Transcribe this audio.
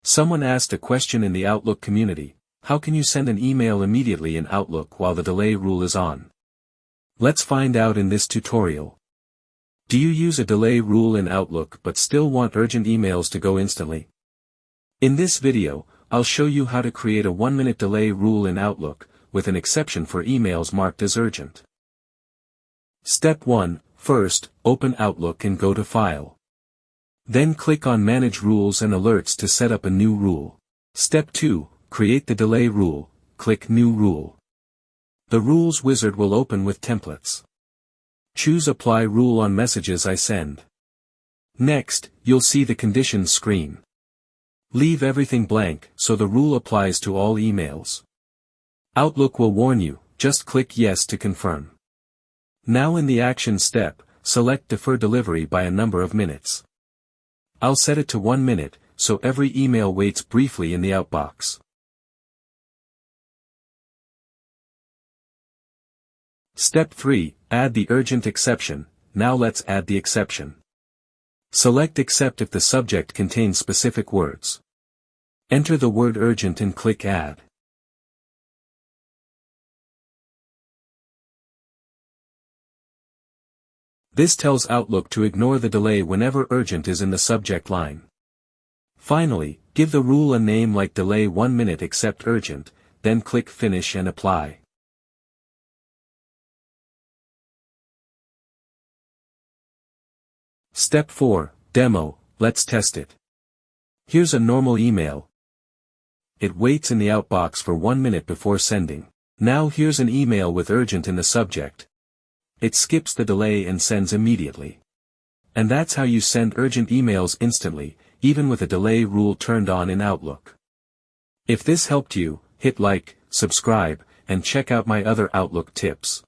Someone asked a question in the Outlook community: how can you send an email immediately in Outlook while the delay rule is on? Let's find out in this tutorial. Do you use a delay rule in Outlook but still want urgent emails to go instantly? In this video, I'll show you how to create a 1-minute delay rule in Outlook, with an exception for emails marked as urgent. Step 1. First, open Outlook and go to File. Then click on Manage Rules and Alerts to set up a new rule. Step 2. Create the delay rule, click New Rule. The Rules wizard will open with templates. Choose Apply Rule on messages I send. Next, you'll see the conditions screen. Leave everything blank so the rule applies to all emails. Outlook will warn you, just click Yes to confirm. Now in the Action step, select Defer Delivery by a number of minutes. I'll set it to 1 minute, so every email waits briefly in the outbox. Step 3. Add the urgent exception. Now let's add the exception. Select Except if the subject contains specific words. Enter the word urgent and click Add. This tells Outlook to ignore the delay whenever urgent is in the subject line. Finally, give the rule a name like Delay 1 minute except urgent, then click Finish and Apply. Step 4. Demo. Let's test it. Here's a normal email. It waits in the outbox for 1 minute before sending. Now here's an email with urgent in the subject. It skips the delay and sends immediately. And that's how you send urgent emails instantly, even with a delay rule turned on in Outlook. If this helped you, hit like, subscribe, and check out my other Outlook tips.